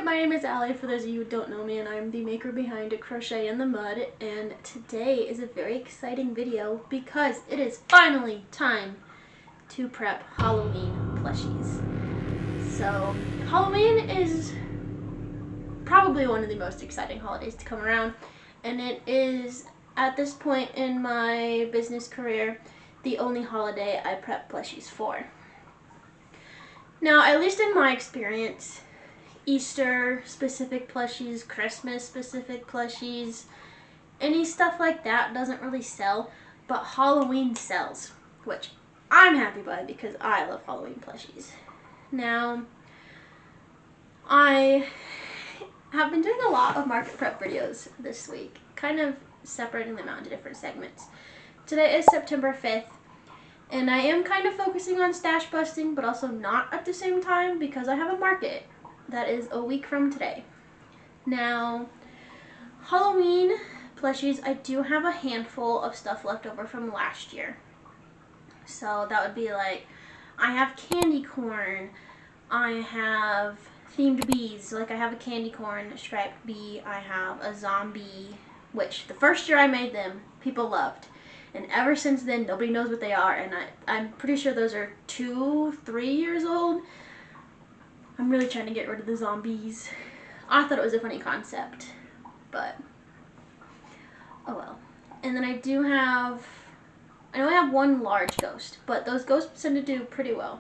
my name is Allie for those of you who don't know me, and I'm the maker behind Crochet in the Mud, and today is a very exciting video because it is finally time to prep Halloween plushies. So Halloween is probably one of the most exciting holidays to come around, and it is, at this point in my business career, the only holiday I prep plushies for. Now, at least in my experience, Easter specific plushies, Christmas specific plushies, any stuff like that doesn't really sell, but Halloween sells, which I'm happy by because I love Halloween plushies. Now, I have been doing a lot of market prep videos this week, kind of separating them out into different segments. Today is September 5th, and I am kind of focusing on stash busting, but also not at the same time because I have a market that is a week from today. Now, Halloween plushies, I do have a handful of stuff left over from last year. So that would be like, I have candy corn, I have themed bees, like I have a candy corn striped bee, I have a zombie, which the first year I made them, people loved. And ever since then, nobody knows what they are, and I'm pretty sure those are 2-3 years old. I'm really trying to get rid of the zomBEEs. I thought it was a funny concept, but oh well. And then I only have one large ghost, but those ghosts tend to do pretty well.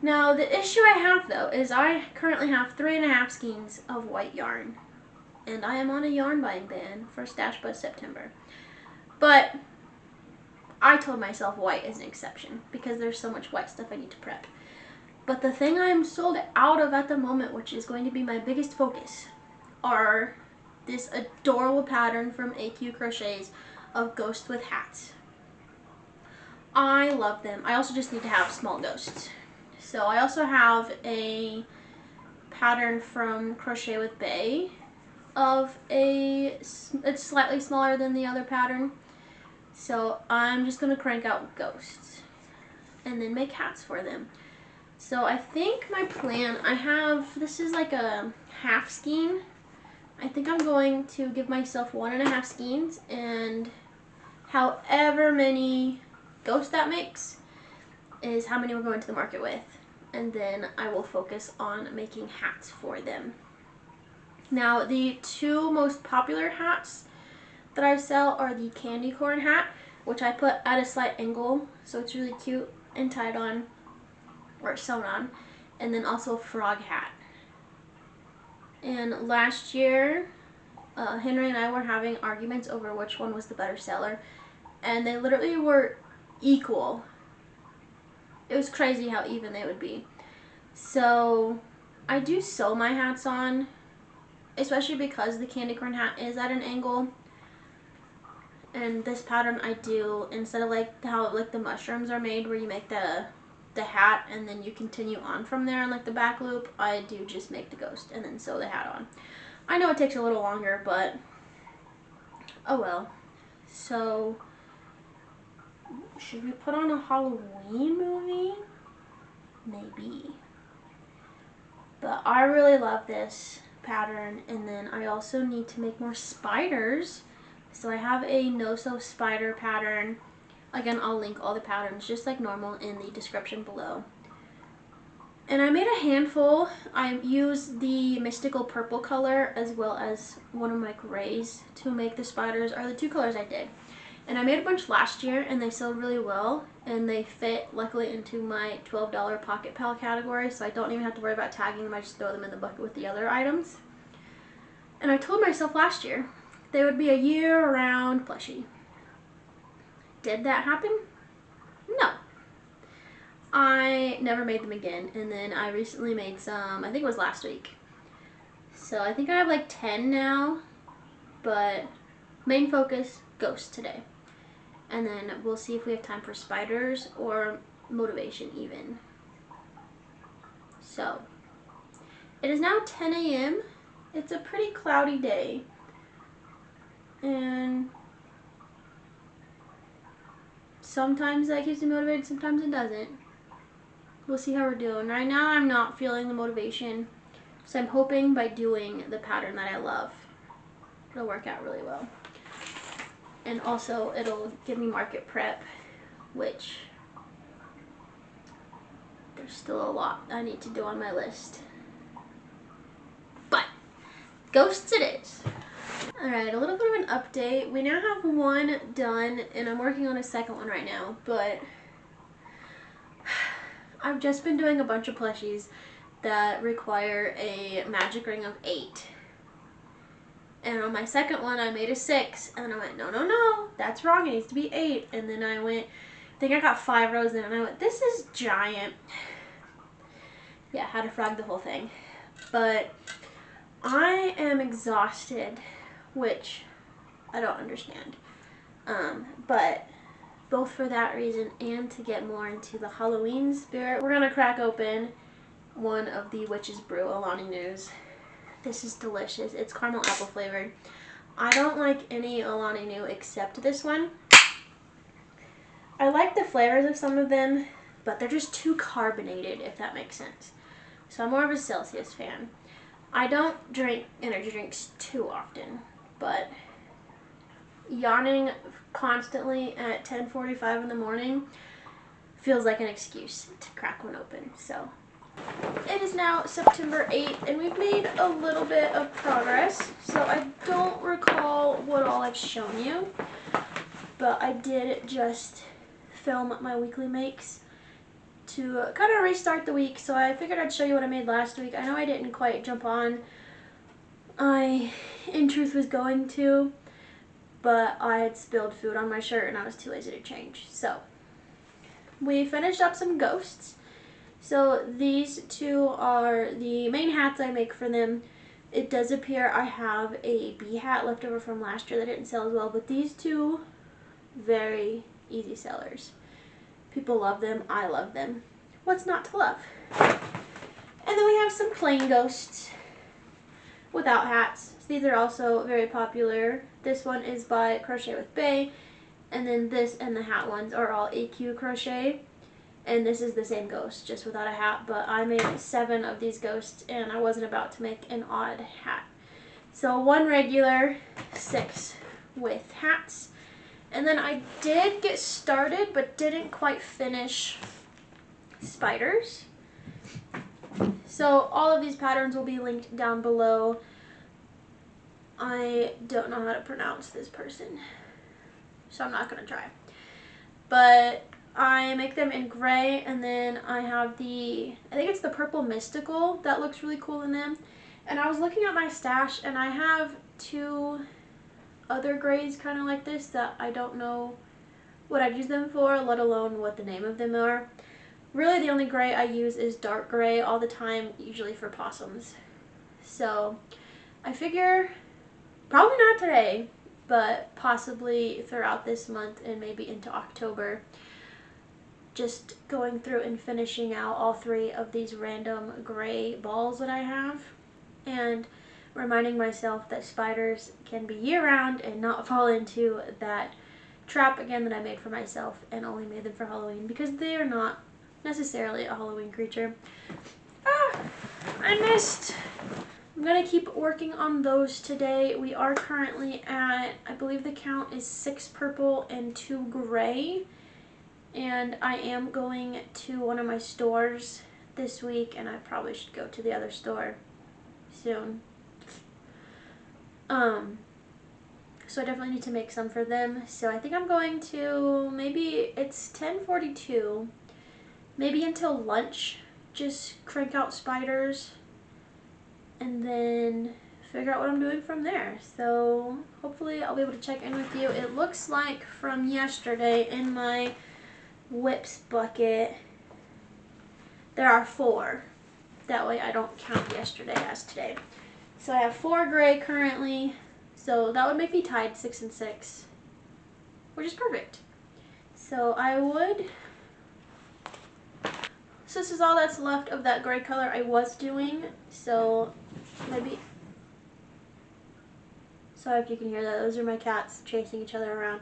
Now, the issue I have though is I currently have 3.5 skeins of white yarn, and I am on a yarn buying ban for Stash Bud September. But I told myself white is an exception because there's so much white stuff I need to prep. But the thing I'm sold out of at the moment, which is going to be my biggest focus, are this adorable pattern from AQ Crochets of ghosts with hats. I love them. I also just need to have small ghosts. So I also have a pattern from Crochet with Bay of it's slightly smaller than the other pattern. So I'm just going to crank out ghosts and then make hats for them. So I think my plan, this is like a half skein. I think I'm going to give myself 1.5 skeins, and however many ghosts that makes is how many we're going to the market with. And then I will focus on making hats for them. Now, the two most popular hats that I sell are the candy corn hat, which I put at a slight angle, so it's really cute and tied on, or sewn on, and then also a frog hat. And last year, Henry and I were having arguments over which one was the better seller, and they literally were equal. It was crazy how even they would be. So I do sew my hats on, especially because the candy corn hat is at an angle. And this pattern I do, instead of like how like the mushrooms are made where you make the hat and then you continue on from there on like the back loop, I do just make the ghost and then sew the hat on. I know it takes a little longer, but oh well. So should we put on a Halloween movie? Maybe. But I really love this pattern, and then I also need to make more spiders. So I have a no-sew spider pattern. Again, I'll link all the patterns just like normal in the description below. And I made a handful. I used the Mystical purple color as well as one of my grays to make the spiders, are the two colors I did. And I made a bunch last year and they sold really well, and they fit luckily into my $12 pocket pal category, so I don't even have to worry about tagging them. I just throw them in the bucket with the other items. And I told myself last year they would be a year-round plushie. Did that happen? No. I never made them again, and then I recently made some, I think it was last week. So I think I have like 10 now, but main focus, ghosts today. And then we'll see if we have time for spiders or motivation even. So, it is now 10 a.m. It's a pretty cloudy day. And sometimes that keeps me motivated, sometimes it doesn't. We'll see how we're doing. Right now I'm not feeling the motivation. So I'm hoping by doing the pattern that I love, it'll work out really well. And also it'll give me market prep, which there's still a lot I need to do on my list. But ghosts it is. Alright, a little bit of an update. We now have one done, and I'm working on a second one right now, but I've just been doing a bunch of plushies that require a magic ring of 8. And on my second one, I made a 6, and I went, no, that's wrong, it needs to be 8. And then I went, I think I got 5 rows in, and I went, this is giant. Yeah, had to frog the whole thing. But I am exhausted, which I don't understand. But both for that reason and to get more into the Halloween spirit, we're gonna crack open one of the Witch's Brew Alani News. This is delicious. It's caramel apple flavored. I don't like any Alani Nu except this one. I like the flavors of some of them, but they're just too carbonated, if that makes sense. So I'm more of a Celsius fan. I don't drink energy drinks too often, but yawning constantly at 10:45 in the morning feels like an excuse to crack one open. So it is now September 8th, and we've made a little bit of progress. So I don't recall what all I've shown you, but I did just film my weekly makes to kind of restart the week. So I figured I'd show you what I made last week. I know I didn't quite jump on. I, in truth, was going to, but I had spilled food on my shirt and I was too lazy to change. So we finished up some ghosts. So these two are the main hats I make for them. It does appear I have a bee hat left over from last year that didn't sell as well, but these two, very easy sellers. People love them. I love them. What's not to love? And then we have some plain ghosts without hats. So these are also very popular. This one is by Crochet with Bay, and then this and the hat ones are all AQ Crochet. And this is the same ghost, just without a hat, but I made 7 of these ghosts, and I wasn't about to make an odd hat. So 1 regular, 6 with hats. And then I did get started, but didn't quite finish spiders. So all of these patterns will be linked down below. I don't know how to pronounce this person, so I'm not going to try. But I make them in gray, and then I have I think it's the Purple Mystical that looks really cool in them. And I was looking at my stash, and I have 2 other grays kind of like this that I don't know what I'd use them for, let alone what the name of them are. Really the only gray I use is dark gray all the time, usually for possums. So I figure probably not today, but possibly throughout this month and maybe into October, just going through and finishing out all 3 of these random gray balls that I have, and reminding myself that spiders can be year-round and not fall into that trap again that I made for myself and only made them for Halloween, because they are not necessarily a Halloween creature. I missed. I'm gonna keep working on those today. We are currently at, I believe the count is 6 purple and 2 gray. And I am going to one of my stores this week, and I probably should go to the other store soon. So I definitely need to make some for them. So I think I'm going to, maybe it's 10:42, maybe until lunch, just crank out spiders and then figure out what I'm doing from there. So hopefully I'll be able to check in with you. It looks like from yesterday in my whips bucket there are 4. That way I don't count yesterday as today. So I have 4 gray currently, so that would make me tied 6 and 6, which is perfect. So this is all that's left of that gray color I was doing. So maybe, sorry if you can hear that, those are my cats chasing each other around.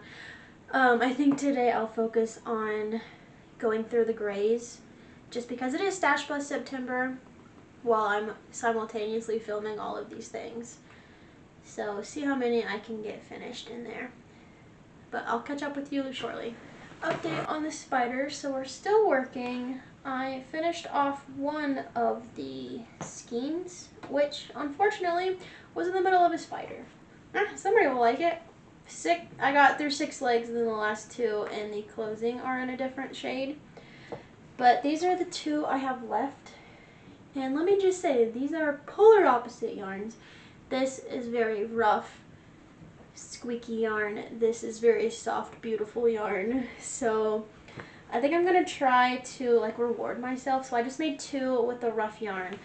I think today I'll focus on going through the grays, just because it is Stash Plus September, while I'm simultaneously filming all of these things. So see how many I can get finished in there. But I'll catch up with you shortly. Update on the spiders. So we're still working. I finished off one of the skeins, which unfortunately was in the middle of a spider. Somebody will like it. I got through 6 legs, and then the last 2 and the closing are in a different shade. But these are the 2 I have left. And let me just say, these are polar opposite yarns. This is very rough, squeaky yarn. This is very soft, beautiful yarn. So I think I'm gonna try to like reward myself. So I just made 2 with the rough yarn.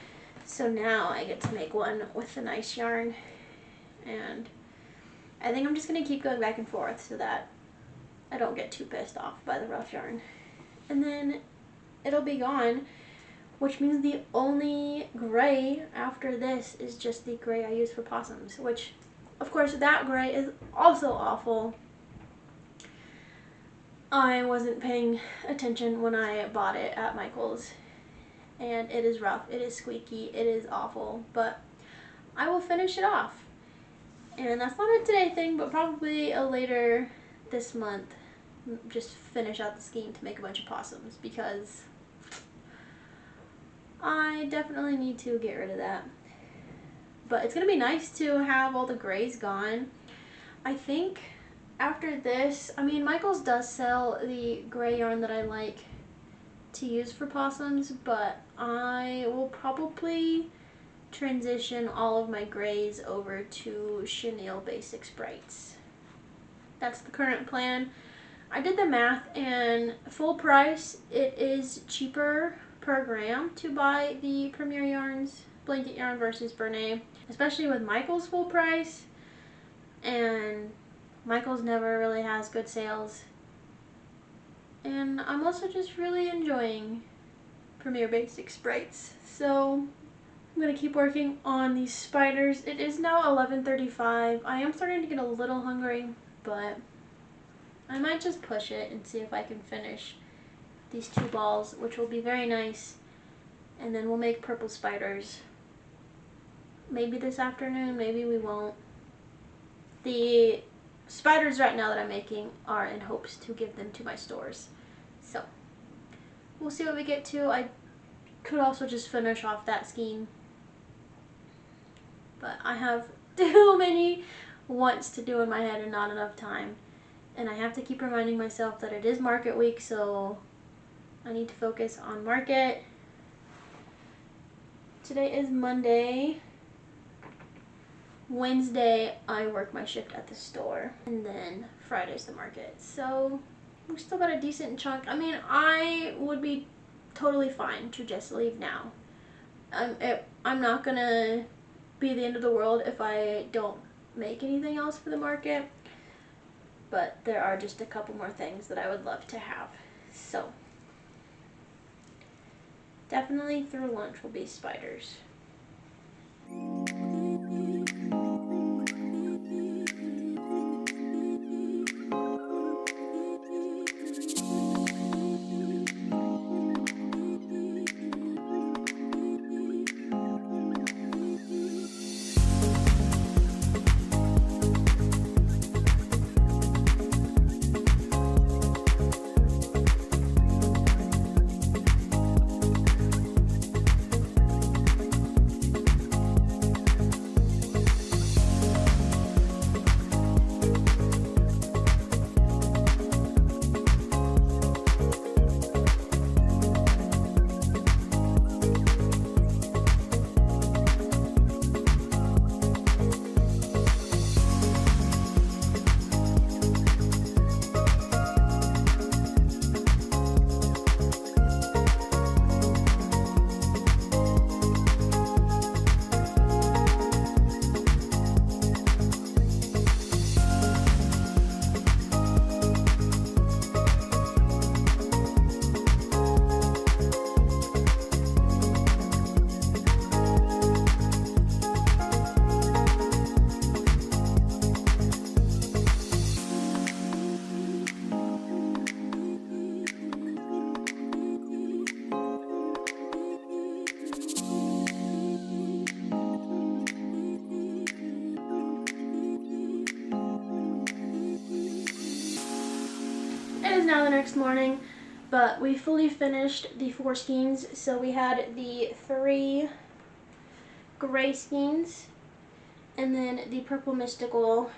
So now I get to make 1 with the nice yarn. And I think I'm just gonna keep going back and forth so that I don't get too pissed off by the rough yarn. And then it'll be gone, which means the only gray after this is just the gray I use for possums, which of course that gray is also awful. I wasn't paying attention when I bought it at Michael's, and it is rough, it is squeaky, it is awful, but I will finish it off. And that's not a today thing, but probably a later this month, just finish out the skein to make a bunch of possums, because I definitely need to get rid of that. But it's going to be nice to have all the grays gone. I think after this, I mean, Michael's does sell the gray yarn that I like to use for possums, but I will probably transition all of my grays over to chenille basics brights. That's the current plan. I did the math, and full price it is cheaper per gram to buy the Premier Yarns blanket yarn versus Bernat, especially with Michael's full price, and Michael's never really has good sales. And I'm also just really enjoying Premier Basics Brights. So I'm going to keep working on these spiders. It is now 11:35. I am starting to get a little hungry, but I might just push it and see if I can finish these 2 balls, which will be very nice. And then we'll make purple spiders. Maybe this afternoon, maybe we won't. The spiders right now that I'm making are in hopes to give them to my stores. So we'll see what we get to. I could also just finish off that skein, but I have too many wants to do in my head and not enough time. And I have to keep reminding myself that it is market week, so I need to focus on market. Today is Monday. Wednesday, I work my shift at the store, and then Friday's the market. So we still got a decent chunk. I mean, I would be totally fine to just leave now. I'm not gonna be the end of the world if I don't make anything else for the market, but there are just a couple more things that I would love to have. So definitely through lunch will be spiders. now the next morning, but we fully finished the 4 skeins. So we had the 3 gray skeins and then the purple mystical,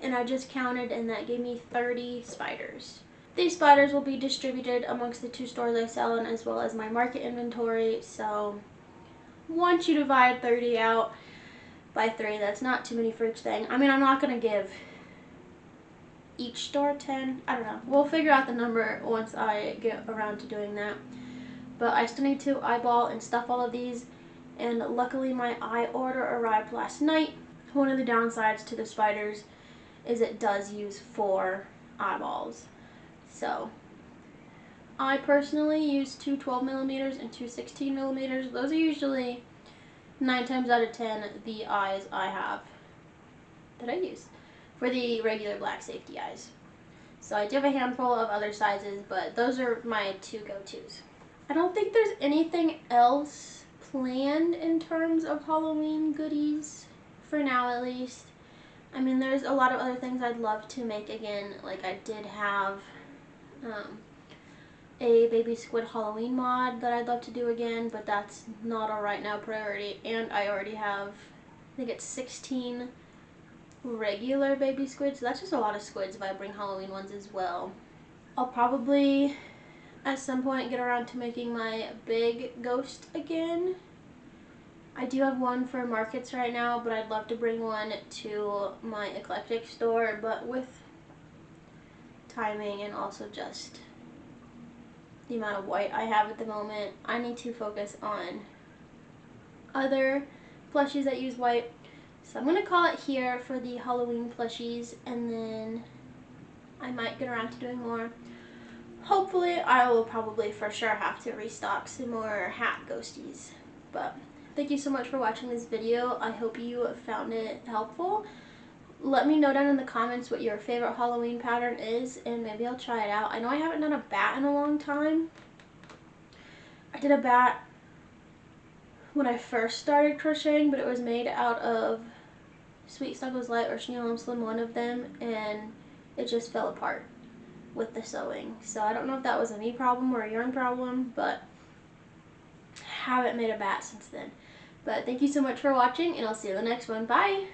and I just counted and that gave me 30 spiders. These spiders will be distributed amongst the 2 stores I sell in as well as my market inventory. So once you divide 30 out by 3, that's not too many for each thing. I mean, I'm not going to give each store 10. I don't know. We'll figure out the number once I get around to doing that. But I still need to eyeball and stuff all of these. And luckily my eye order arrived last night. One of the downsides to the spiders is it does use 4 eyeballs. So I personally use 2 12mm and 2 16mm. Those are usually 9 times out of 10 the eyes I have that I use for the regular black safety eyes. So I do have a handful of other sizes, but those are my 2 go-tos. I don't think there's anything else planned in terms of Halloween goodies, for now at least. I mean, there's a lot of other things I'd love to make again. Like I did have a baby squid Halloween mod that I'd love to do again, but that's not a right now priority. And I already have, I think it's 16 regular baby squids, so that's just a lot of squids if I bring Halloween ones as well. I'll probably at some point get around to making my big ghost again. I do have one for markets right now, but I'd love to bring one to my eclectic store, but with timing and also just the amount of white I have at the moment, I need to focus on other plushies that use white. So I'm going to call it here for the Halloween plushies, and then I might get around to doing more. Hopefully I will probably for sure have to restock some more hat ghosties. But thank you so much for watching this video. I hope you found it helpful. Let me know down in the comments what your favorite Halloween pattern is, and maybe I'll try it out. I know I haven't done a bat in a long time. I did a bat when I first started crocheting, but it was made out of Sweet Snuggles Light or Chenille Slim, one of them, and it just fell apart with the sewing. So I don't know if that was a me problem or a yarn problem, but haven't made a bat since then. But thank you so much for watching, and I'll see you in the next one. Bye!